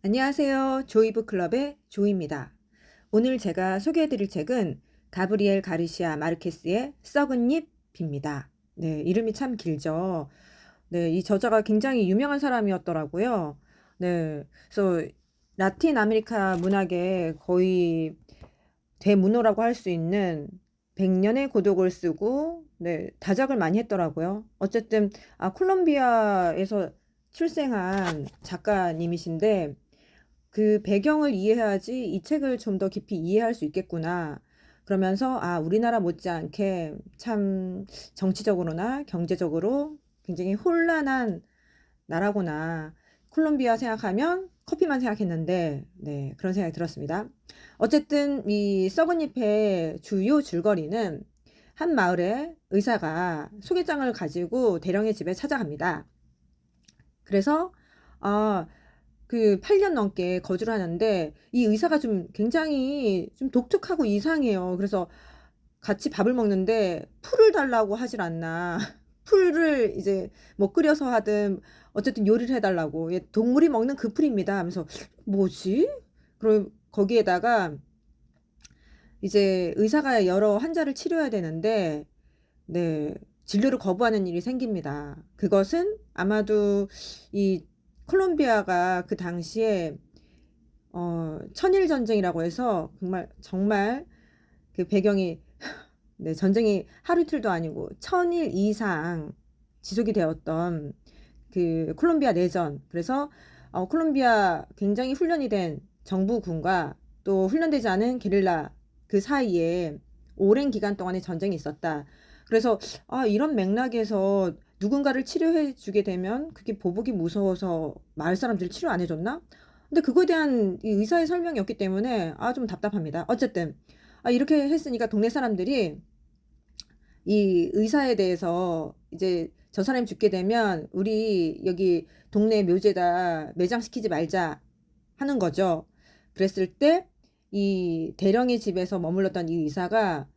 안녕하세요. 조이브 클럽의 조입니다. 오늘 제가 소개해드릴 책은 가브리엘 가르시아 마르케스의 썩은 잎입니다. 네, 이름이 참 길죠. 네, 이 저자가 굉장히 유명한 사람이었더라고요. 네, 그래서 라틴 아메리카 문학의 거의 대문호라고 할 수 있는 100년의 고독을 쓰고, 네, 다작을 많이 했더라고요. 어쨌든, 콜롬비아에서 출생한 작가님이신데, 그 배경을 이해해야지 이 책을 좀 더 깊이 이해할 수 있겠구나. 그러면서 우리나라 못지않게 참 정치적으로나 경제적으로 굉장히 혼란한 나라구나. 콜롬비아 생각하면 커피만 생각했는데, 네, 그런 생각이 들었습니다. 어쨌든 이 썩은 잎의 주요 줄거리는 한 마을에 의사가 소개장을 가지고 대령의 집에 찾아갑니다. 그래서 아, 그 8년 넘게 거주를 하는데 이 의사가 좀 굉장히 좀 독특하고 이상해요. 그래서 같이 밥을 먹는데 풀을 달라고 하질 않나. 풀을 이제 뭐 끓여서 하든 어쨌든 요리를 해달라고. 얘 동물이 먹는 그 풀입니다. 하면서 뭐지? 그럼 거기에다가 이제 의사가 여러 환자를 치료해야 되는데 네, 진료를 거부하는 일이 생깁니다. 그것은 아마도 이 콜롬비아가 그 당시에 천일 전쟁이라고 해서 정말 그 배경이 네, 전쟁이 하루 이틀도 아니고 천일 이상 지속이 되었던 그 콜롬비아 내전. 그래서 콜롬비아 굉장히 훈련이 된 정부군과 또 훈련되지 않은 게릴라 그 사이에 오랜 기간 동안의 전쟁이 있었다. 그래서 이런 맥락에서 누군가를 치료해 주게 되면 그게 보복이 무서워서 마을 사람들이 치료 안 해줬나? 근데 그거에 대한 이 의사의 설명이 없기 때문에 좀 답답합니다. 어쨌든 이렇게 했으니까 동네 사람들이 이 의사에 대해서 이제 저 사람이 죽게 되면 우리 여기 동네 묘지에다 매장시키지 말자 하는 거죠. 그랬을 때 이 대령의 집에서 머물렀던 이 의사가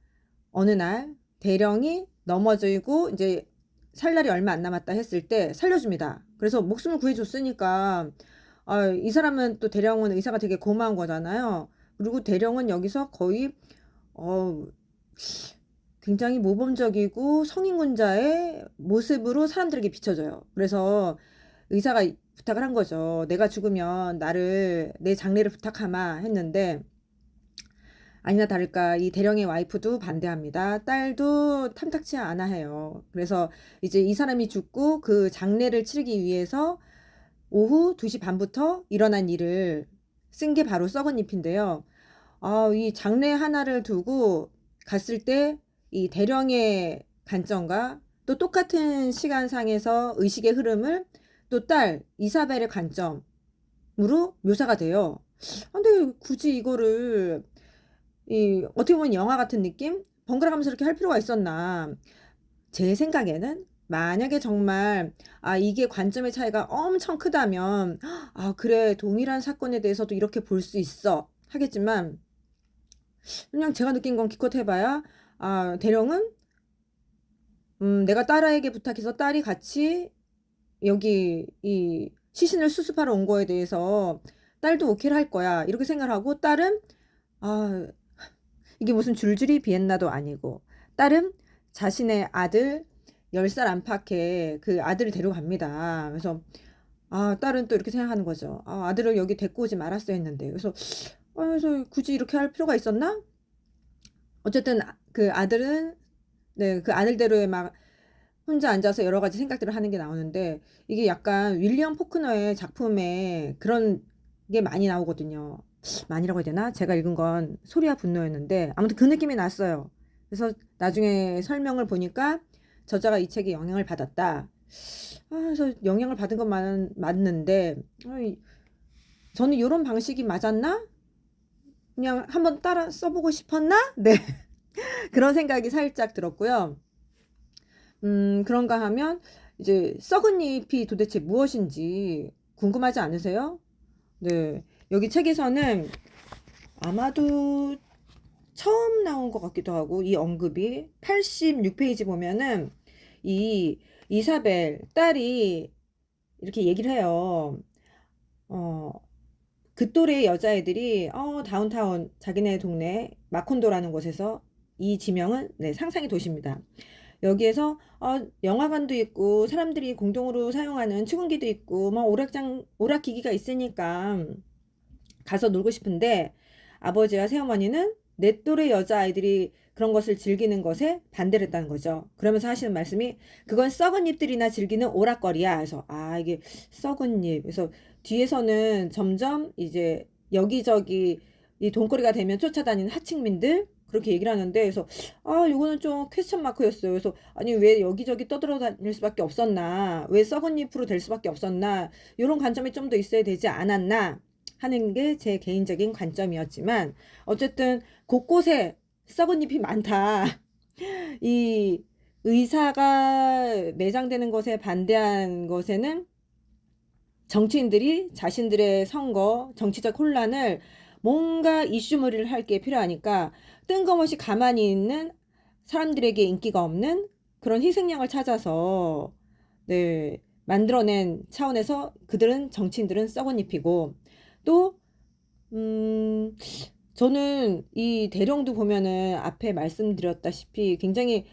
어느 날 대령이 넘어지고 이제 살 날이 얼마 안 남았다 했을 때 살려줍니다. 그래서 목숨을 구해줬으니까 이 사람은 또 대령은 의사가 되게 고마운 거잖아요. 그리고 대령은 여기서 거의 어, 굉장히 모범적이고 성인군자의 모습으로 사람들에게 비춰져요. 그래서 의사가 부탁을 한 거죠. 내가 죽으면 내 장례를 부탁하마 했는데 아니나 다를까 이 대령의 와이프도 반대합니다. 딸도 탐탁치 않아 해요. 그래서 이제 이 사람이 죽고 그 장례를 치르기 위해서 오후 2시 반부터 일어난 일을 쓴 게 바로 썩은 잎인데요. 이 장례 하나를 두고 갔을 때 이 대령의 관점과 또 똑같은 시간상에서 의식의 흐름을 또 딸 이사벨의 관점으로 묘사가 돼요. 근데 굳이 이거를 어떻게 보면 영화 같은 느낌? 번갈아 가면서 이렇게 할 필요가 있었나? 제 생각에는 만약에 정말 이게 관점의 차이가 엄청 크다면 그래 동일한 사건에 대해서도 이렇게 볼 수 있어 하겠지만 그냥 제가 느낀 건 기껏 해봐야 대령은 내가 딸에게 부탁해서 딸이 같이 여기 이 시신을 수습하러 온 거에 대해서 딸도 오케이를 할 거야 이렇게 생각을 하고 딸은 아 이게 무슨 줄줄이 비엔나도 아니고 딸은 자신의 아들 10살 안팎의 그 아들을 데려갑니다. 그래서 딸은 또 이렇게 생각하는 거죠. 아들을 여기 데리고 오지 말았어야 했는데. 그래서 굳이 이렇게 할 필요가 있었나? 어쨌든 그 아들은 네, 그 아들대로의 막 혼자 앉아서 여러 가지 생각들을 하는 게 나오는데 이게 약간 윌리엄 포크너의 작품에 그런 게 많이 나오거든요. 많이라고 해야 되나? 제가 읽은 건 소리와 분노였는데 아무튼 그 느낌이 났어요. 그래서 나중에 설명을 보니까 저자가 이 책에 영향을 받았다. 그래서 영향을 받은 건 맞는데 저는 이런 방식이 맞았나? 그냥 한번 따라 써보고 싶었나? 네. 그런 생각이 살짝 들었고요. 그런가 하면 이제 썩은 잎이 도대체 무엇인지 궁금하지 않으세요? 네. 여기 책에서는 아마도 처음 나온 것 같기도 하고 이 언급이 86페이지 보면은 이 이사벨 딸이 이렇게 얘기를 해요. 어, 그 또래 여자애들이 다운타운 자기네 동네 마콘도라는 곳에서 이 지명은 네, 상상의 도시입니다. 여기에서 영화관도 있고 사람들이 공동으로 사용하는 축구기도 있고 뭐 오락기기가 있으니까 가서 놀고 싶은데 아버지와 새어머니는 내 또래 여자아이들이 그런 것을 즐기는 것에 반대를 했다는 거죠. 그러면서 하시는 말씀이 그건 썩은 잎들이나 즐기는 오락거리야. 그래서 이게 썩은 잎. 그래서 뒤에서는 점점 이제 여기저기 이 돈거리가 되면 쫓아다니는 하층민들 그렇게 얘기를 하는데 그래서 이거는 좀 퀘스천 마크였어요. 그래서 아니 왜 여기저기 떠들어다닐 수밖에 없었나? 왜 썩은 잎으로 될 수밖에 없었나? 이런 관점이 좀 더 있어야 되지 않았나? 하는 게 제 개인적인 관점이었지만 어쨌든 곳곳에 썩은 잎이 많다. 이 의사가 매장되는 것에 반대한 것에는 정치인들이 자신들의 선거, 정치적 혼란을 뭔가 이슈몰이를 할 게 필요하니까 뜬금없이 가만히 있는 사람들에게 인기가 없는 그런 희생양을 찾아서 네, 만들어낸 차원에서 그들은 정치인들은 썩은 잎이고 또 저는 이 대령도 보면은 앞에 말씀드렸다시피 굉장히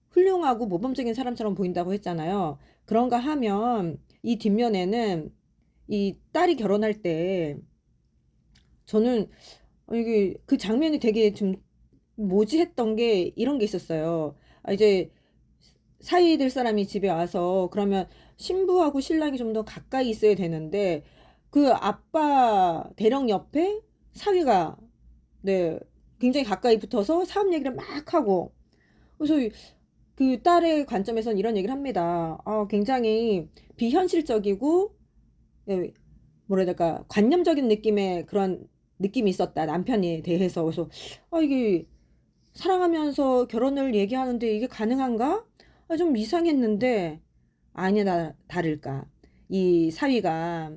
훌륭하고 모범적인 사람처럼 보인다고 했잖아요. 그런가 하면 이 뒷면에는 이 딸이 결혼할 때 저는 이게 그 장면이 되게 좀 뭐지 했던 게 이런 게 있었어요. 이제 사위 될 사람이 집에 와서 그러면 신부하고 신랑이 좀 더 가까이 있어야 되는데 그 아빠 대령 옆에 사위가 네 굉장히 가까이 붙어서 사업 얘기를 막 하고 그래서 그 딸의 관점에서는 이런 얘기를 합니다. 굉장히 비현실적이고 예, 뭐라 해야 될까 관념적인 느낌의 그런 느낌이 있었다 남편에 대해서. 그래서 이게 사랑하면서 결혼을 얘기하는데 이게 가능한가? 좀 이상했는데 아니나 다를까 이 사위가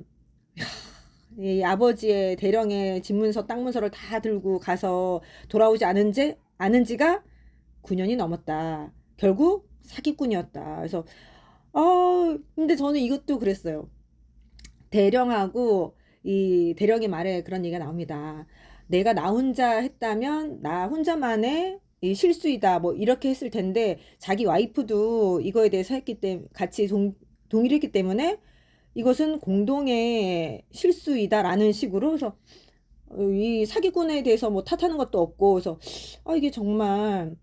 이 아버지의 대령의 집문서 땅문서를 다 들고 가서 돌아오지 않은 지가 9년이 넘었다. 결국 사기꾼이었다. 그래서 근데 저는 이것도 그랬어요. 대령하고 이 대령의 말에 그런 얘기가 나옵니다. 내가 나 혼자 했다면 나 혼자만의 이 실수이다. 뭐 이렇게 했을 텐데 자기 와이프도 이거에 대해서 했기 때문에 같이 동의를 했기 때문에 이것은 공동의 실수이다라는 식으로 그래서 이 사기꾼에 대해서 뭐 탓하는 것도 없고 그래서 이게 정말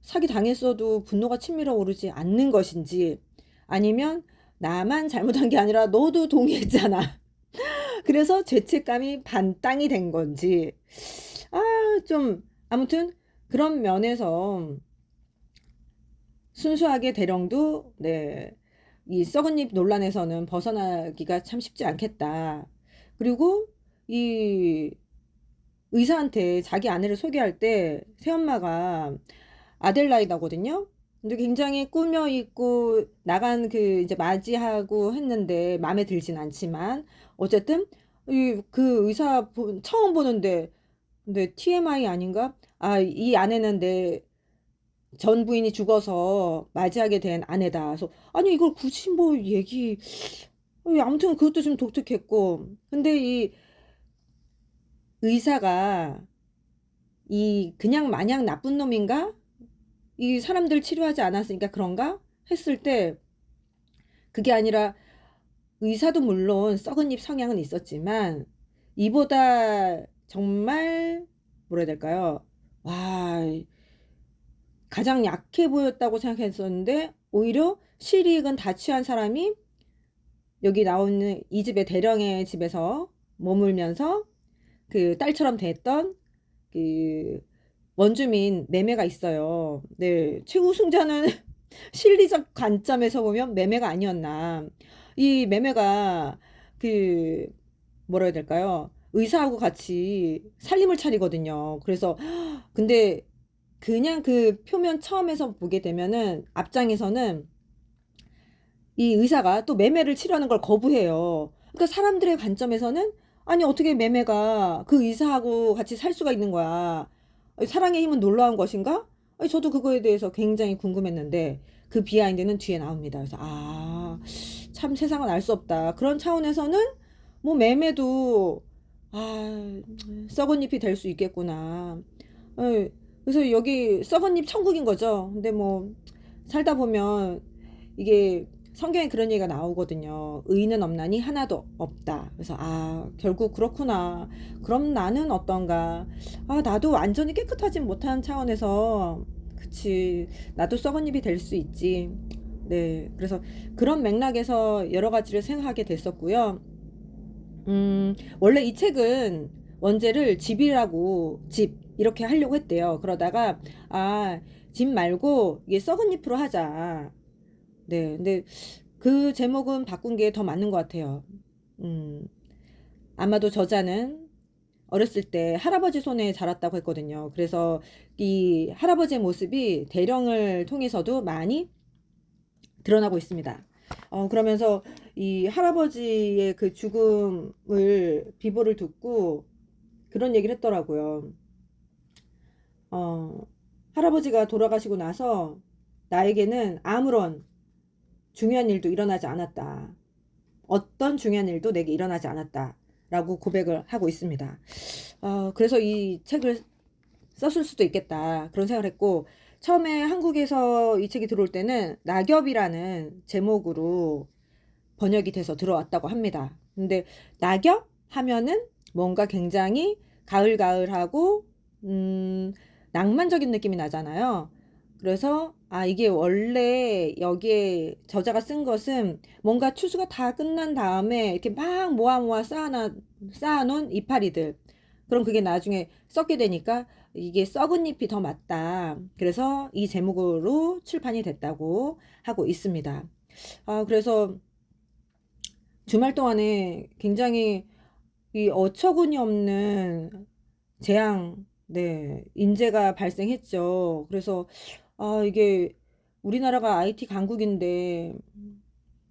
사기 당했어도 분노가 치밀어 오르지 않는 것인지 아니면 나만 잘못한 게 아니라 너도 동의했잖아. 그래서 죄책감이 반땅이 된 건지 좀 아무튼 그런 면에서 순수하게 대령도 네, 이 썩은 잎 논란에서는 벗어나기가 참 쉽지 않겠다. 그리고 이 의사한테 자기 아내를 소개할 때 새엄마가 아델라이다거든요. 근데 굉장히 꾸며 있고 나간 그 이제 맞이하고 했는데 마음에 들진 않지만 어쨌든 그 의사 처음 보는데 근데 TMI 아닌가? 이 아내는 내 전 부인이 죽어서 맞이하게 된 아내다. 그래서 아니 이걸 굳이 뭐 아무튼 그것도 좀 독특했고 근데 이 의사가 이 그냥 마냥 나쁜 놈인가? 이 사람들 치료하지 않았으니까 그런가? 했을 때 그게 아니라 의사도 물론 썩은 잎 성향은 있었지만 이보다 정말 뭐라 해야 될까요? 와, 가장 약해 보였다고 생각했었는데 오히려 실익은 다 취한 사람이 여기 나오는 이 집의 대령의 집에서 머물면서 그 딸처럼 됐던 그 원주민 매매가 있어요. 네, 최고 승자는 실리적 관점에서 보면 매매가 아니었나. 이 매매가 그 뭐라 해야 될까요? 의사하고 같이 살림을 차리거든요. 그래서 근데 그냥 그 표면 처음에서 보게 되면은 앞장에서는 이 의사가 또 매매를 치료하는 걸 거부해요. 그러니까 사람들의 관점에서는 아니 어떻게 매매가 그 의사하고 같이 살 수가 있는 거야. 사랑의 힘은 놀라운 것인가? 저도 그거에 대해서 굉장히 궁금했는데 그 비하인드는 뒤에 나옵니다. 그래서 참 세상은 알 수 없다. 그런 차원에서는 뭐 매매도 아, 썩은 잎이 될 수 있겠구나. 예, 그래서 여기 썩은 잎 천국인 거죠. 근데 뭐 살다 보면 이게 성경에 그런 얘기가 나오거든요. 의인은 없나니 하나도 없다. 그래서 아, 결국 그렇구나. 그럼 나는 어떤가? 아, 나도 완전히 깨끗하진 못한 차원에서 그치. 나도 썩은 잎이 될 수 있지. 네. 그래서 그런 맥락에서 여러 가지를 생각하게 됐었고요. 원래 이 책은 원제를 집이라고 집 이렇게 하려고 했대요. 그러다가 아, 집 말고 이게 썩은 잎으로 하자. 네, 근데 그 제목은 바꾼 게 더 맞는 것 같아요. 음, 아마도 저자는 어렸을 때 할아버지 손에 자랐다고 했거든요. 그래서 이 할아버지의 모습이 대령을 통해서도 많이 드러나고 있습니다. 그러면서 이 할아버지의 그 죽음을 비보를 듣고 그런 얘기를 했더라고요. 어, 할아버지가 돌아가시고 나서 나에게는 아무런 중요한 일도 일어나지 않았다. 어떤 중요한 일도 내게 일어나지 않았다. 라고 고백을 하고 있습니다. 그래서 이 책을 썼을 수도 있겠다. 그런 생각을 했고, 처음에 한국에서 이 책이 들어올 때는 낙엽이라는 제목으로 번역이 돼서 들어왔다고 합니다. 근데 낙엽 하면은 뭔가 굉장히 가을가을하고 낭만적인 느낌이 나잖아요. 그래서 아, 이게 원래 여기에 저자가 쓴 것은 뭔가 추수가 다 끝난 다음에 이렇게 막 모아 모아 쌓아놓은 이파리들. 그럼 그게 나중에 썩게 되니까 이게 썩은 잎이 더 맞다. 그래서 이 제목으로 출판이 됐다고 하고 있습니다. 그래서 주말 동안에 굉장히 이 어처구니 없는 재앙, 네, 인재가 발생했죠. 그래서 이게 우리나라가 IT 강국인데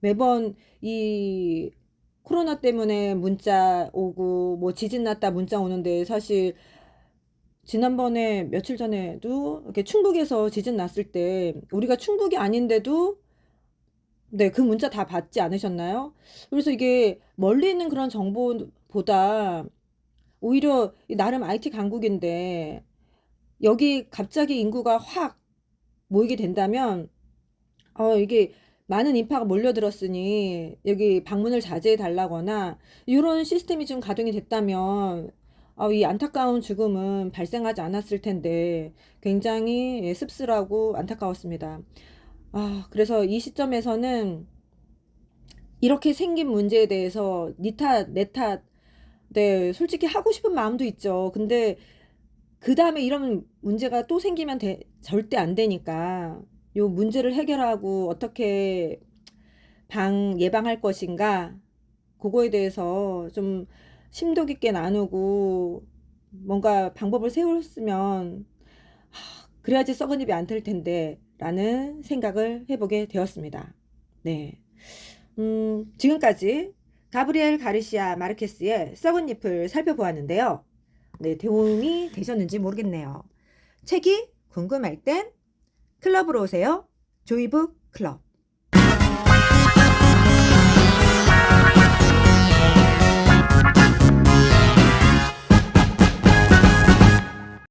매번 이 코로나 때문에 문자 오고 뭐 지진 났다 문자 오는데 사실 지난번에 며칠 전에도 이렇게 충북에서 지진 났을 때 우리가 충북이 아닌데도 네, 그 문자 다 받지 않으셨나요? 그래서 이게 멀리 있는 그런 정보보다 오히려 나름 IT 강국인데 여기 갑자기 인구가 확 모이게 된다면 이게 많은 인파가 몰려들었으니 여기 방문을 자제해 달라거나 이런 시스템이 좀 가동이 됐다면 이 안타까운 죽음은 발생하지 않았을 텐데 굉장히 씁쓸하고 안타까웠습니다. 그래서 이 시점에서는 이렇게 생긴 문제에 대해서 니 탓, 내 탓, 네, 솔직히 하고 싶은 마음도 있죠. 근데 그 다음에 이런 문제가 또 생기면 절대 안 되니까 요 문제를 해결하고 어떻게 예방할 것인가 그거에 대해서 좀 심도 깊게 나누고 뭔가 방법을 세웠으면 그래야지 썩은 잎이 안 될 텐데 라는 생각을 해보게 되었습니다. 네. 지금까지 가브리엘 가르시아 마르케스의 썩은 잎을 살펴보았는데요. 네, 도움이 되셨는지 모르겠네요. 책이 궁금할 땐 클럽으로 오세요. 조이북 클럽.